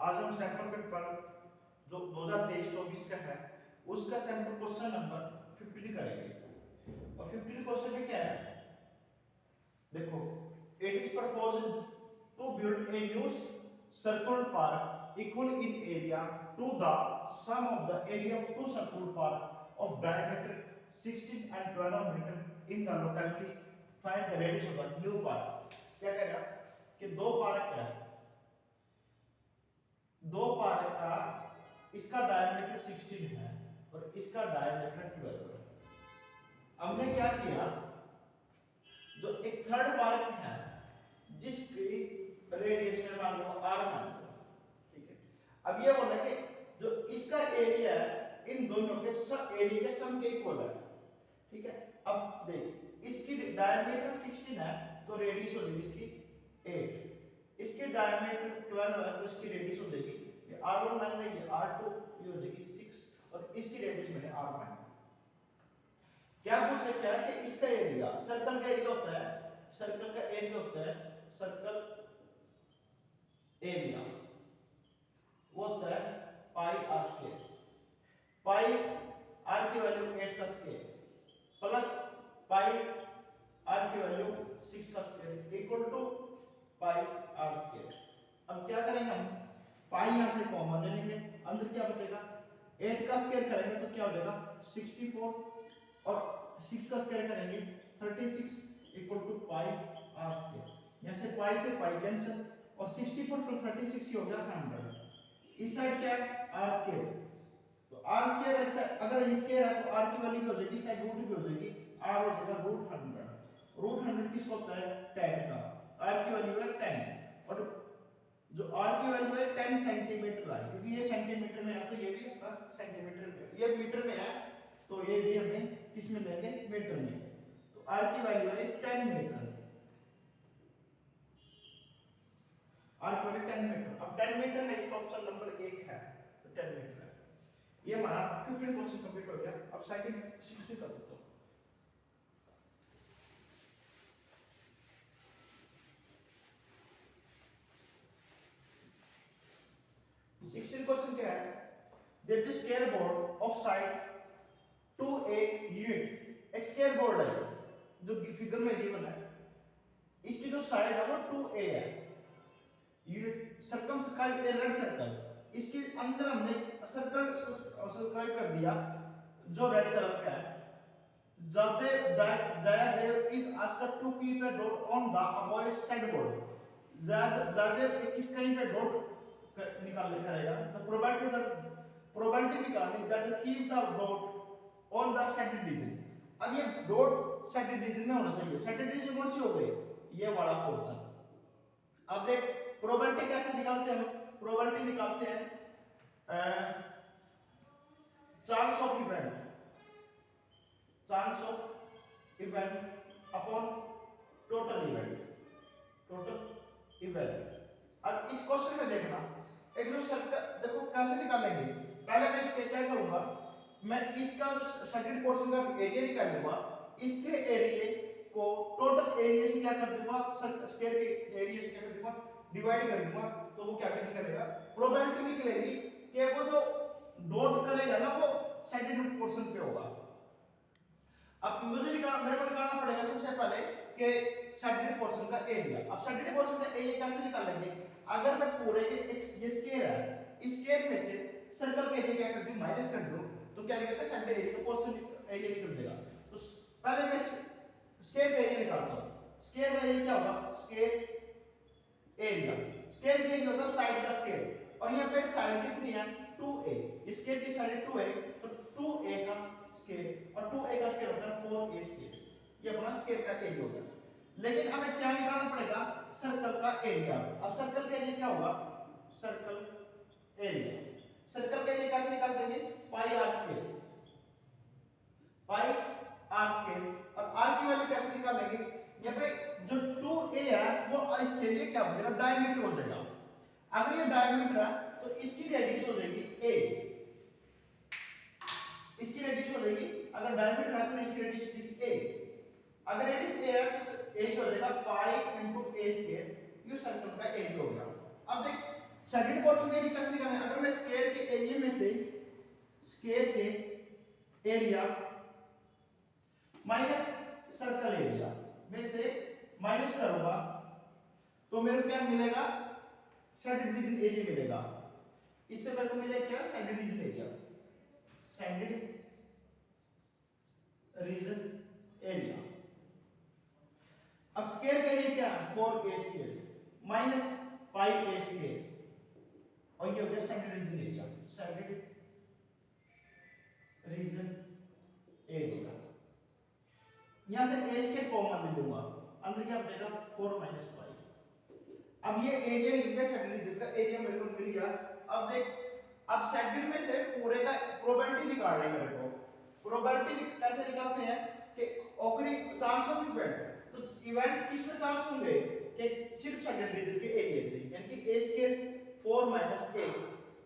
आज हम sample paper जो 2023-24 का है उसका सैंपल क्वेश्चन नंबर 15 करेंगे। और 15 क्वेश्चन में क्या है, देखो, it is proposed to build a new circular park equal in area to the sum of the area of two circular park of diameter 16 and 12 metre in the locality, find the radius of the new park. क्या करेगा कि दो park है, दो park का इसका diameter 16 है और इसका डायमीटर 12 है। हमने क्या किया, जो एक थर्ड पार्क है जिसकी रेडियस में मान लो r मान लो, ठीक है। अब ये बोला कि जो इसका एरिया है इन दोनों के सब एरिया के सम के इक्वल है, ठीक है। अब देख, इसकी डायमीटर 16 है तो रेडियस हो जाएगी इसकी 8, इसके डायमीटर 12 है तो इसकी रेडियस हो जाएगी ये r1 मान लो, ये r2, ये हो जाएगी 6 और इसकी रेडियस मैंने r मान। क्या पूछा, क्या है कि इसका एरिया, सर्कल का एरिया होता है, सर्कल का एरिया होता है, सर्कल एरिया वो होता है pi r square, pi r की वैल्यू 8 का स्क्वायर प्लस पाई r की वैल्यू 6 का square equal to pi r square. अब क्या करेंगे हम, पाई यहां से कॉमन ले लेंगे, अंदर क्या बचेगा, 8 का स्क्वायर करेंगे तो क्या हो जाएगा 64 और 6 का स्क्वायर करेंगे 36 equal to pi r square. यहां से पाई कैंसिल और 64 प्लस 36 हो गया 100। इस साइड क्या है r स्क्वायर, तो r स्क्वायर ऐसा अगर ये स्क्वायर है तो r की वैल्यू क्या हो जाएगी, साइड रूट भी हो जाएगी, r हो जाएगा √100। √100 किसको होता है, tan का, r की वैल्यू है 10 और जो r की वैल्यू है 10 सेंटीमीटर है, क्योंकि ये सेंटीमीटर में है तो ये भी सेंटीमीटर में, ये मीटर में है तो ये भी हमें किस में लेंगे, मीटर में। तो r की वैल्यू है 10 मीटर, r की वैल्यू 10 मीटर। अब 10 मीटर है, इसका ऑप्शन नंबर 1 है तो 10 मीटर है। ये हमारा 15 क्वेश्चन कंप्लीट हो गया। अब सेकंड 60 कर दो। क्वेश्चन क्या है, there is square board of side 2a unit. एक स्क्वायर बोर्ड है जो फिगर में गिवन है, इसकी जो साइड है वो 2a है, यूनिट सर्कमस्क्राइब ए रेड सर्कल, इसके अंदर हमने सर्कल सब्सक्राइब कर दिया जो रेड कलर का है। Jayadev is asked to keep a dot on the above side board. Jayadev किस कहीं पे डॉट निकाल करेगा, the probability निकालनी that the keep the dot on the set digit। अब ये डॉट सेट डिजिट में होना चाहिए, सेट डिजिट कौन सी हो गई, ये वाला पोर्शन। अब देख प्रोबेबिलिटी कैसे निकालते हैं, प्रोबेबिलिटी निकालते हैं chance of event upon total event. अब इस क्वेश्चन में देखना, एक जो सर्कल देखो कैसे निकालेंगे, पहले मैं क्या करूंगा, मैं इसका सर्किट पोर्शन का एरिया निकाल लूंगा, इसके एरिया को टोटल एरिया से क्या कर दूंगा, स्क्वायर के एरिया से क्या कर दूंगा, डिवाइड कर दूंगा, तो वो क्या करेगा, प्रोबेबिलिटी निकलेगी कि वो जो डॉट करेगा ना वो सर्किट पोर्शन पे होगा। अब मेरे को निकालना पड़ेगा सबसे पहले कि सर्किट पोर्शन का एरिया। अब सर्किट पोर्शन का एरिया कैसे निकालेंगे, अगर मैं पूरे के ये स्क्वायर है, इस स्क्वायर में से सर्कल का एरिया क्या कर दूं, माइनस कर दूं, तो क्या निकलेगा, सर्किल एरिया का पोर्शन एरिया निकल जाएगा। तो पहले मैं स्क्वायर का एरिया निकालता हूं। स्क्वायर का एरिया क्या होगा, स्क्वायर एरिया का एरिया होता है साइड का स्क्वायर, और यहां पे साइड कितनी है 2a, स्क्वायर की साइड 2a, तो 2a का स्क्वायर और 2a का स्क्वायर होता है 4a स्क्वायर, ये अपना स्क्वायर का एरिया होगा। लेकिन हमें क्या निकालना पड़ेगा, सर्कल का एरिया। अब सर्कल का एरिया क्या होगा, सर्कल का एरिया कैसे निकाल देंगे, पाई r स्क्वायर, और r की वैल्यू कैसे निकालेंगे, यहाँ पे जो 2a है वो इसके लिए क्या हो जाएगा, डायमीटर हो जाएगा। अगर ये डायमीटर है तो इसकी रेडियस हो जाएगी a, इसकी रेडियस हो जाएगी, अगर डायमीटर है तो इसकी रेडियस होगी a, अगर रेडियस a है तो एरिया हो जाएगा पाई इनटू a स्क्वायर, ये सर्कल का एरिया हो गया। अब देख सेकंड पोर्शन का एरिया कैसे निकालना है? अगर मैं स्क्वायर के एरिया में से स्क्वायर के एरिया माइनस सर्कल एरिया में से माइनस करूंगा तो मेरे को क्या मिलेगा? सैंडेड रीजन एरिया मिलेगा। इससे मेरे को मिलेगा क्या? Sanded reason area, sanded reason area. अब स्क्वायर का एरिया क्या है? 4a square minus pi a square, और ये हो गया sanded reason area, sanded reason area. यहां से a स्क्वायर कॉमन ले लूंगा, अंदर क्या बचेगा? 4 माइनस पाई। अब ये एरिया मिल गया, सैंडेड रीजन का एरिया मेरे को मिल गया। अब देख, अब सैंडेड में से पूरे का प्रोबेबिलिटी निकालना है मेरे को। प्रोबेबिलिटी कैसे निकालते हैं कि ऑकरिंग चांस ऑफ इवेंट, तो इवेंट किसमें चांस होंगे कि सिर्फ सैंडेड रीजन के एरिया से, यानी कि a square 4 minus a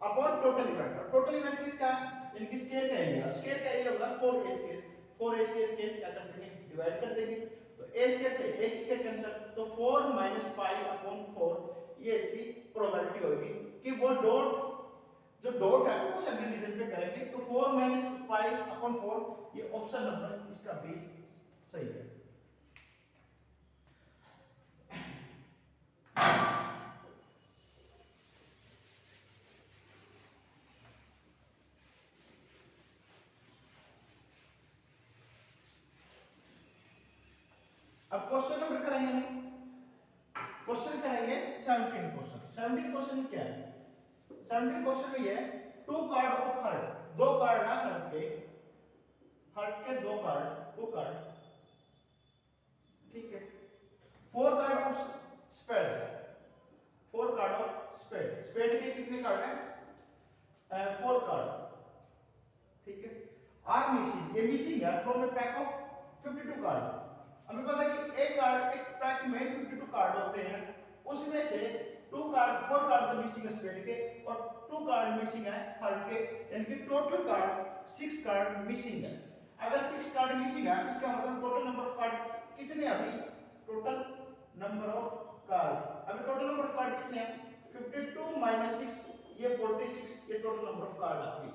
upon total event. और टोटल इवेंट किसका है? इनकी स्क्वायर का एरिया, स्क्वायर का एरिया होगा 4a स्क्वायर, 4a स्क्वायर क्या कर देंगे? डिवाइड कर देंगे, तो a स्क्वायर से a स्क्वायर कैंसिल, तो 4 माइनस पाई अपॉन 4, ये इसकी प्रोबेबिलिटी होगी कि वो डॉट, जो डॉट है वो सैंडेड रीजन पे करेंगे। तो 4 माइनस पाई अपॉन 4, ये ऑप्शन नंबर इसका बी सही है। अब क्वेश्चन नंबर करेंगे हम, क्वेश्चन करेंगे 17 क्वेश्चन। 17 क्वेश्चन क्या है? 17 क्वेश्चन में ये है, टू कार्ड ऑफ हर्ट, दो कार्ड ना हर्ट के दो कार्ड, टू कार्ड, ठीक है। Four card of spade, four card of spade, spade के कितने कार्ड है? 4 कार्ड, ठीक है। आर मिसिंग, ये मिसिंग है from a pack of 52 card. हमें पता है कि एक कार्ड, एक पैक में 52 कार्ड होते हैं, उसमें से 2 कार्ड, 4 कार्ड तो मिसिंग है स्पेड के, और 2 कार्ड मिसिंग है हर्ट के, यानी कि टोटल कार्ड 6 कार्ड मिसिंग है। अगर 6 कार्ड मिसिंग है, इसका मतलब टोटल नंबर ऑफ कार्ड कितने? अभी टोटल नंबर ऑफ कार्ड, अभी टोटल नंबर ऑफ कार्ड कितने हैं? 52 माइनस 6, ये 46, ये टोटल नंबर ऑफ कार्ड अभी।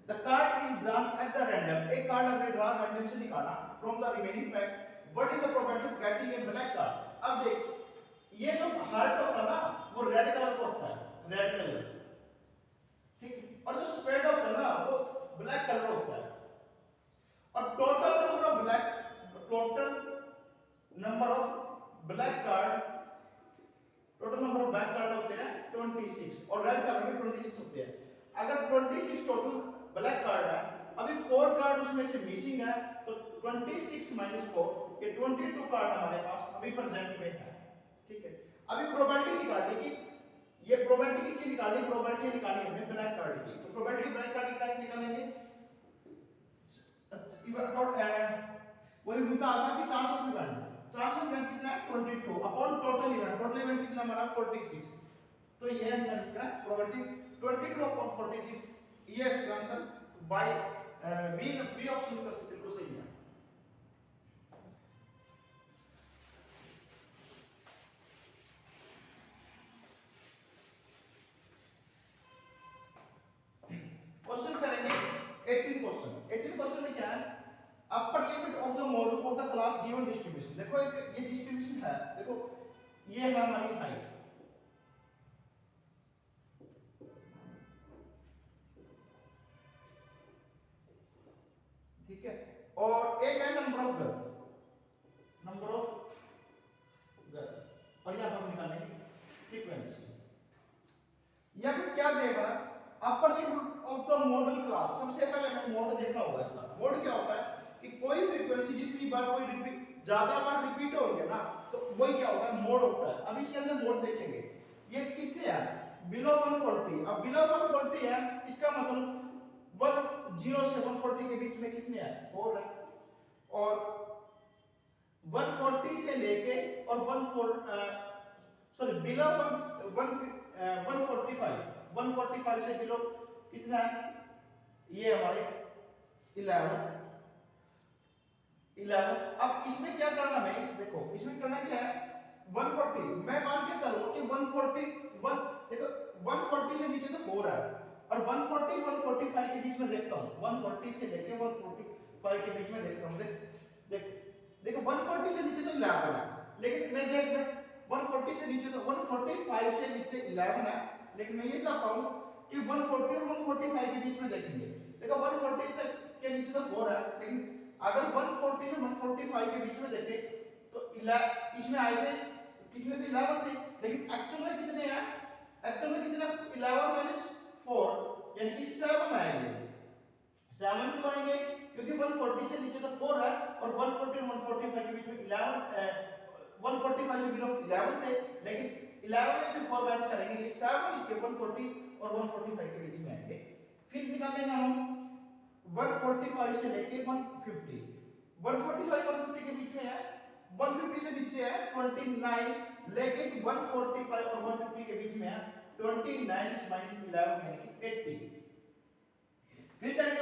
The card is drawn at the random. एक कार्ड हमने ड्रा रैंडम से निकाला from the remaining pack. What is the probability of getting a black card? अब देख, ये जो हार्ट होता है ना, वो रेड कलर का होता है, रेड कलर, ठीक है। और जो स्प्रेड होता है ना, वो ब्लैक कलर होता है। और total number of black card, total number of black card होते हैं 26, और रेड कलर में 26 होते हैं। अगर 26 टोटल ब्लैक कार्ड है, अभी 4 कार्ड उसमें से मिसिंग है, तो 26 माइनस 4, ये 22 कार्ड हमारे पास अभी प्रेजेंट में है, ठीक है। अभी प्रोबेबिलिटी निकालनी कि ये प्रोबेबिलिटी किसकी निकालनी? प्रोबेबिलिटी निकालनी है हमें ब्लैक कार्ड की। तो प्रोबेबिलिटी ब्लैक कार्ड की कैसे निकालेंगे? वही बता था कि चांस ऑफ इवेंट कितना है? 22 अपॉन टोटल इवेंट कितना हमारा? 46। तो ये आंसर इसका प्रोबेबिलिटी 22 अपॉन 46, ये इसका आंसर बाय बी ऑप्शन का बिल्कुल सही है। क्वेश्चन करेंगे 18 क्वेश्चन। 18 क्वेश्चन में क्या है? Upper limit of the model of the class given distribution. देखो ये डिस्ट्रीब्यूशन है, देखो ये है हमारी हाइट, ठीक है, और एक है नंबर ऑफ गर्ल, और यहां हम निकालेंगे फ्रीक्वेंसी। यह क्या देगा? Upper limit of the model class. सबसे पहले हमें मोड देखना होगा इसका। मोड क्या होता है कि कोई फ्रीक्वेंसी जितनी बार कोई रिपीट, ज्यादा बार रिपीट हो गया ना, तो वही क्या होता है? मोड होता है। अब इसके अंदर मोड देखेंगे, ये किससे है? बिलो 140। अब बिलो 140 है, इसका मतलब 10 से 140 के बीच में कितने है? 4 है। और 140 से लेके और 145 से बिलो कितना है? ये हमारे 11। अब इसमें क्या करना है? देखो इसमें करना क्या है? 140, मैं मान के चलूंगा कि 140 141 देखो 140 से नीचे तो 4 है और 140 145 के बीच में देखता हूं 140 से लेके 145 के बीच में देखता हूं देख देखो 140 से नीचे तो 11 है लेकिन मैं 140 से नीचे तो 145 से नीचे 11 है लेकिन मैं ये चाहता हूं कि 140 और 145 के बीच में देखेंगे देखो 140 तक के नीचे तो 4 है लेकिन अगर 140 से 145 के बीच में देखें तो इसमें आए थे कितने थे 11 थे लेकिन एक्चुअल में कितने हैं एक्चुअल में कितने 11 - 4 यानी कि 7 आएंगे 7 क्यों आएंगे क्योंकि 140 से नीचे तो 4 है और 140 और 145 के बीच में 145 से बिलो 11 थे लेकिन 11 में से 4 माइनस करेंगे ये 7 इसके 140 और 145 के बीच में आएंगे फिर निकालेंगे हम 145 से लेके 150 145 150 के बीच में है 150 से नीचे है 29 लेकिन 145 और 150 के बीच में है 29 - 11 यानी कि 80 फिर करेंगे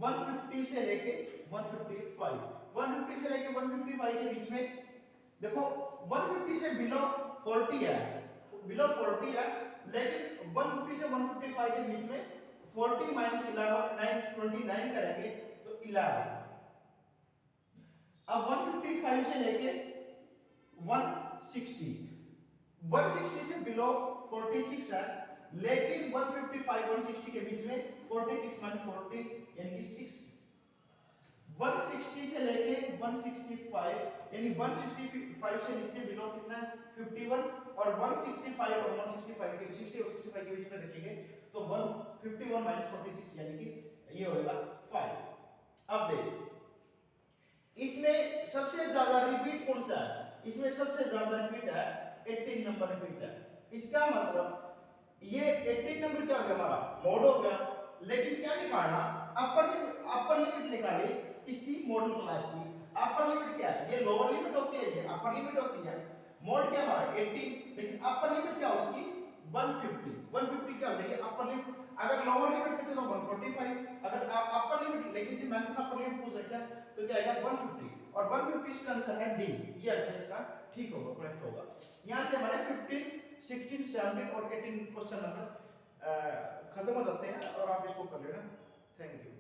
150 से लेके 150 से लेके 155 के बीच में देखो 150 से बिलो 40 है लेकिन 150 से 155 के बीच में 40 - 11 29 करेंगे तो 11 अब 155 से लेके 160 से बिलो 46 है लेकिन 155 160 के बीच में 46 - 40 यानी कि 6 160 से लेके 165 यानी 165 से नीचे बिलो कितना है 51 और 165 और 165 के 60 और 65 के बीच में देखेंगे तो 151 - 46 यानी कि ये होगा 5 अब देख इसमें सबसे ज्यादा रिपीट कौन सा है इसमें सबसे ज्यादा रिपीट है 18 नंबर रिपीट है इसका मतलब ये 18 नंबर क्या हो गया हमारा मॉड हो गया लेकिन क्या निकालना अपर लिमिट निकाली किसकी मॉडल क्लास की अपर लिमिट क्या है ये लोअर लिमिट होती है ये अपर लिमिट होती है मॉड क्या हमारा 18 लेकिन अपर लिमिट क्या उसकी 150 क्या हो जाएगी अपर लिमिट अगर लोअर लिमिट कितने तो 145 अगर आप अपर लिमिट लेकिन इसी मैंने अपर लिमिट पूछ रखा है तो क्या आएगा 150 और 150 इसका आंसर है डी ये आंसर इसका ठीक होगा करेक्ट होगा यहां से हमारे 15 16 17 और 18 क्वेश्चन नंबर खत्म हो जाते हैं और आप इसको कर लेना थैंक यू